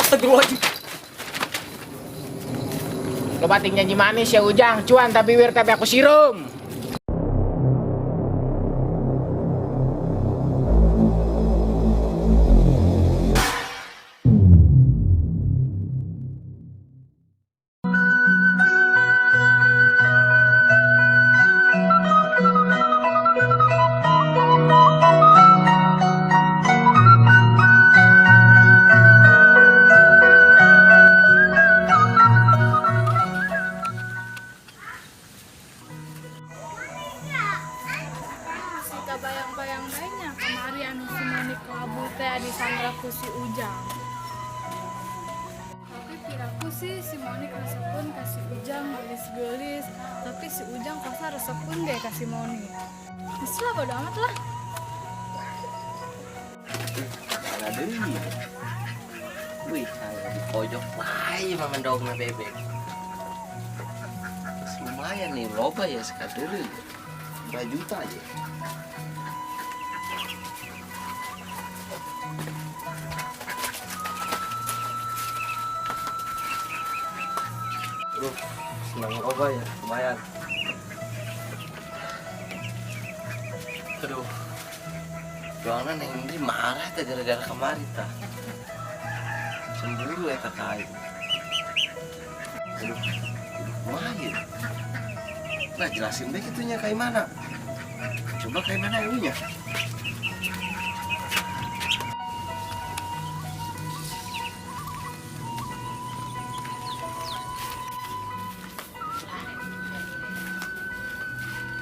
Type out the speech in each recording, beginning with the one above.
Astagfirullahaladzim. Lo bating janji manis ya Ujang, cuan tapi wir tapi aku sirum. Bayang-bayang banyak kemari anu sumani kelabu teh di sandraku si Ujang. Tapi piraku sih si Moni resepun kasih Ujang gelis-gelis, tapi si Ujang kosa resepun deh kasih Moni. Bislah bodo amat lah. Ada ini. Wih, di pojok lain mah mendongnya bebek. Lumayan nih, loba ya sekadar 2 juta aja. Aduh, senang loba ya, lumayan. Aduh, jangan yang ini marah teh gara-gara kemarin tah. Cemburu ya kakak. Aduh, lumayan. Nah, jelasin deh itunya kayak mana. Coba kayak mana ibunya.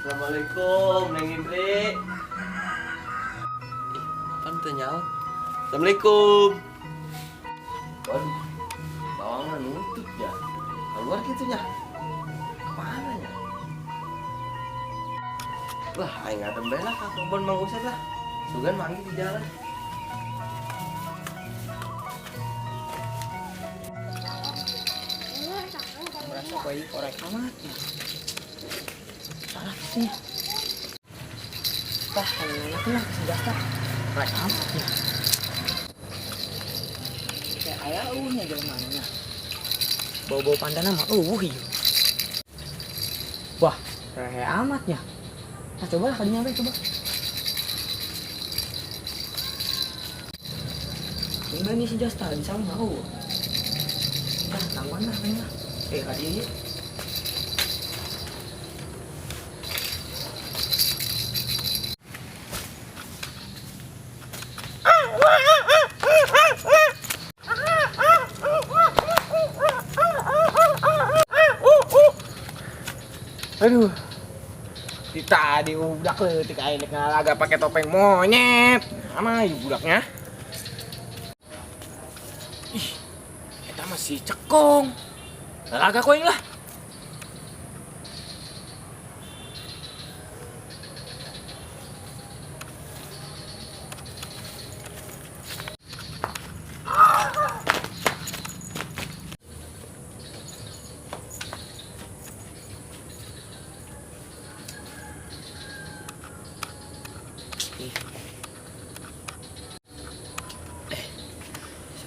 Assalamualaikum, Neng Indri. Kan tuh nyawa. Assalamualaikum. Waduh, bawangnya nutup ya. Keluar gitunya. Kemana ya? Lah, aing ada bela ka kebon Mang Usep lah. Sugan manggil di jalan. Merasa bayi korek amat ya. Salah sih. Tah, enak lah senjata. Korek amat ya. Kayak ayah nya jalanannya. Bau-bau pandan mah iya. Wah, rehe amatnya. Nah, coba lah kali nyampe coba. Enggak nih si Jasta bisa mau. Dah, tangguan lah kayaknya. Kali ini. Aduh. Tadi udah ketika ini agak pakai topeng monyet. Sama ibu budaknya. Ih, kita masih cekong. Agak koin lah.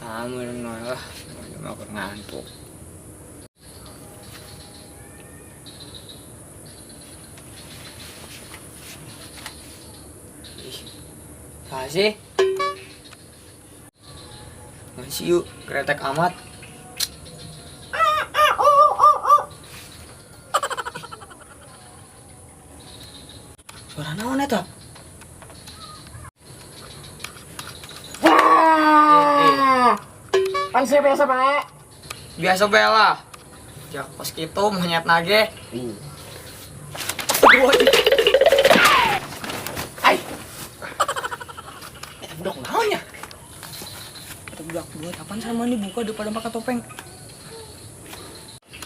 Sama dong lah, mau ngantuk. Kasih. Masih yuk, kretek amat. Suara naon eta? Kan saya biasa Pak. Biasa bela. Ya pas gitu monyet nage. Aduh. Ai. Eta budak naon ya? Eta budak buat apaan sama nih buka daripada pakai topeng.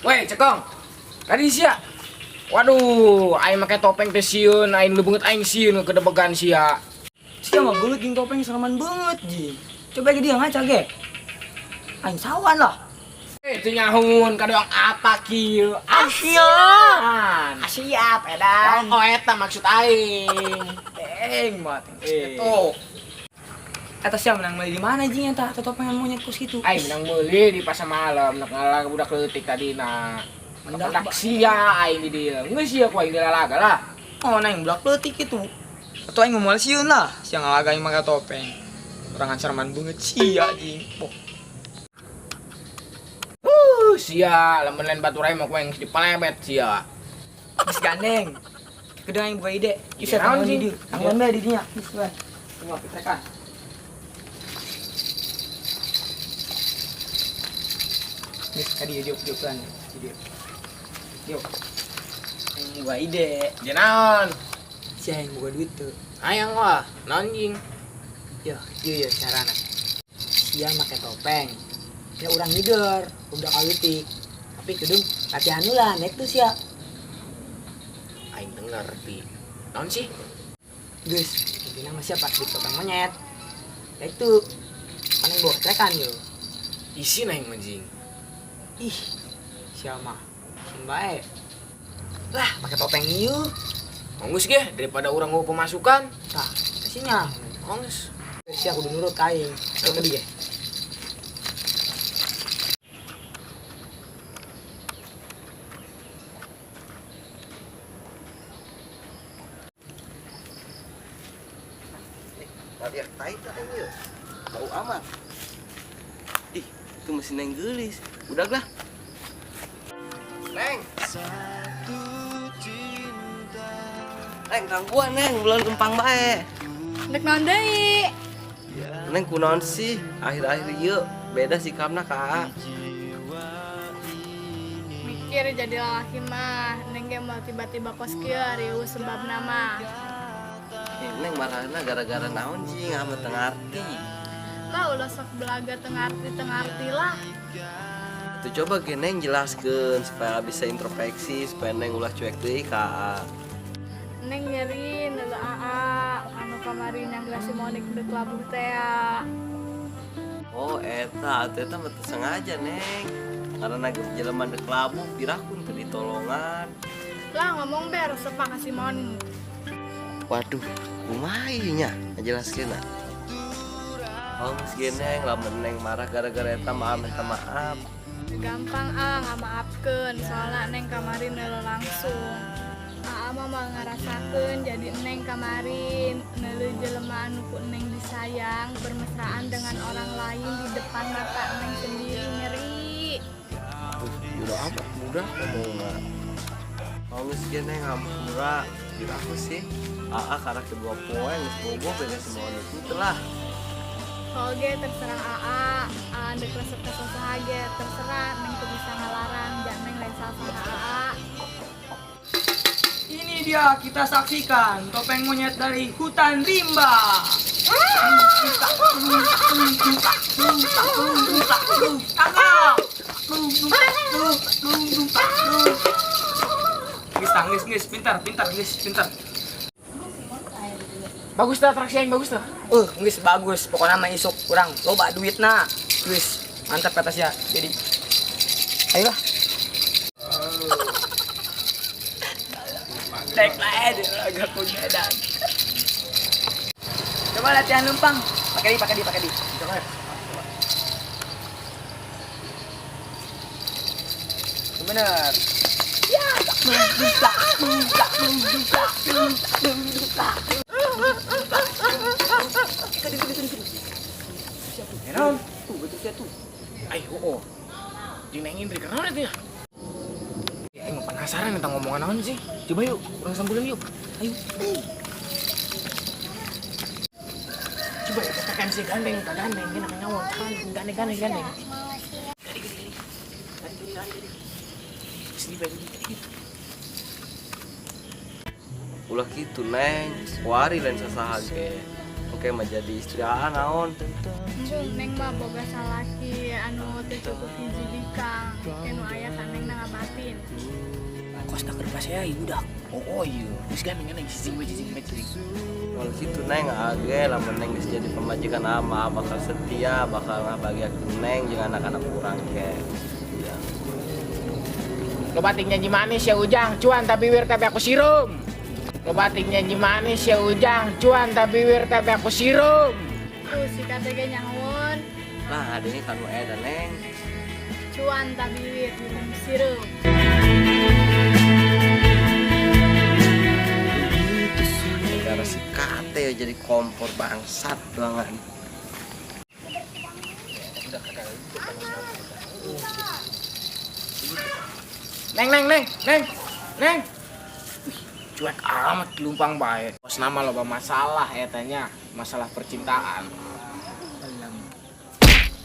Weh, Cekong. Kadi sia. Waduh, aing make topeng teh sieun, aing lu beungeut aing sieun kedebegan sia. Sia mah beungeut jeung topeng sereman beungeut ji. Coba ge dia ngaca ge. Aing sawan lah. Itu nyahun kadang apa kieu? Asian. Siap edan. Oh eta maksud aing. Teng mah teng. Itu. Kata siapa menang beli di mana jing eta totopengan monyet kus gitu. Ai menang beli di pasar malam, nak ngalah budak leutik tadi na. Mendak sia ai di dia. Geus sia ku aing dilalaga lah. Oh, nang blak leutik itu. Atau aing ngomong sieun lah, siang ngalaga aing make topeng. Orang ancarman banget sia jing. Boh. Sia lamun lain baturai mah ku aing dipalebet sia. Geus gandeng. Kedeng aing buka ide. Ide Bisa naon, tanggung Jing? di dieu. Tanggung bae di dinya. Geus bae. Tunggu pitrekan. Geus ka dieu dieu kan. Dieu. Dieu. Aing buka ide. Dia naon? Si aing buka duit tuh. Hayang wah, naon jing? Yo, ieu carana. Sia make topeng. Ya urang ngider, udah kalutik. Tapi kedung latihan lah, nek tuh sia. Aing teu ngarti. Naon sih? Geus, intina mah siapa di topeng monyet. Ya itu. Kan yang bawa trekan yo. Isi aing mah jing. Ih, sia mah. Bae. Lah, pakai topeng ieu. Onggus ge daripada urang mau pemasukan. Tah, kasihnya. Onggus. Sia kudu nurut ka aing. Kalau tadi ge. Lihat tai tak ini. Bau amat. Ih, itu mesin yang gelis. Udah lah. Neng. Neng, gangguan Neng, belum numpang bae. Dek naon deui? Neng kunaon sih? Akhir-akhir ieu beda sikapna ka. Mikir jadi lalaki mah, neng ge mau tiba-tiba kos kieu rieu sebab nama. Neng marahna gara-gara naon sih? Ngamet teu ngarti. Lah ulah sok belaga tengarti lah. Tuh coba ge Neng jelaskeun supaya bisa introspeksi, supaya Neng ulah cuek deui ka. Neng nyeri neuleuh aa anu kamari yang gelas Monik deuk labuh teh ya. Oh, eta mah teu sengaja Neng. Karena jelema deuk labuh pirakun teu ditolongan. Lah ngomong be resep ka si Monik. Waduh, kumaha ieu nya? Ngajelaskeun na. Oh, geus ge Neng, lamun Neng marah gara-gara eta maaf minta maaf. Gampang ngamaafkeun soalnya neng kamari neuleuh langsung. Aa mah ngarasakeun jadi neng kamarin neuleuh jelema anu ku neng disayang bermesraan dengan orang lain di depan mata neng sendiri nyeri. Udah amat mudah ngomongna. Oh, geus ge Neng hampura diraku sih. Aa karena kedua poe geus bobo beres semua itu lah. Oke terserah Aa dek resep kesusaha ge terserah neng tuh bisa ngalarang jangan neng lain salah sama Aa. Ini dia kita saksikan topeng monyet dari hutan rimba. Guys, pintar, guys, pintar. Bagus tuh atraksi yang bagus tuh. Guys, bagus. Pokoknya mah isuk kurang loba duitna. Guys, mantap kata sia. Jadi, ayolah. Tek lain, agak punya dan. Coba latihan numpang. Pakai di. Coba. Bener. Ya, duka. Naon? Tuh, betul sia tuh. Ayo, dinengin dari kenapa itu ya? Emang penasaran tentang ngomongan naon sih? Coba yuk, orang sambulan yuk. Ayo. Coba ya, tekan si gandeng, gini kan nyawon, gandeng. Tadi. Sini baik tadi. Ulah gitu Neng, wari lain sasaha ge. Oke mah jadi istri naon. Neng mah boga salaki anu teu cukup hiji bikang. Anu aya ka neng ngabatin. Kos tak kerja saya budak. Oh iya, geus gandeng cicing. Kalau gitu Neng age lamun Neng geus jadi pemajikan ama bakal setia, bakal ngabagiakeun Neng jeung anak-anak urang ge. Ya. Lo batik nyanyi manis ya Ujang, cuan tapi wir tapi aku sirum. Lo batik nyanyi manis ya Ujang, cuan tapi wir tapi aku sirum. Tuh si katanya nyangun. Lah adanya kan dan neng. Cuan tabiwir minum sirup. Gara si kate ya jadi kompor bangsat banget. Neng. Cuek amat lumpang baik. Bos nama loba masalah ya tanya, masalah percintaan.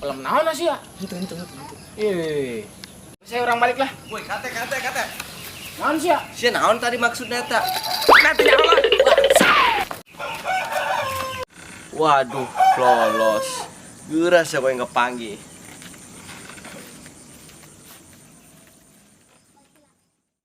Pelem naon sih ya? Itu. Saya orang balik lah. Woi kate. Naon sih ya? Si naon tadi maksudnya tak? Nanti nyawa. Waduh, lolos. Geura siapa yang kepanggil?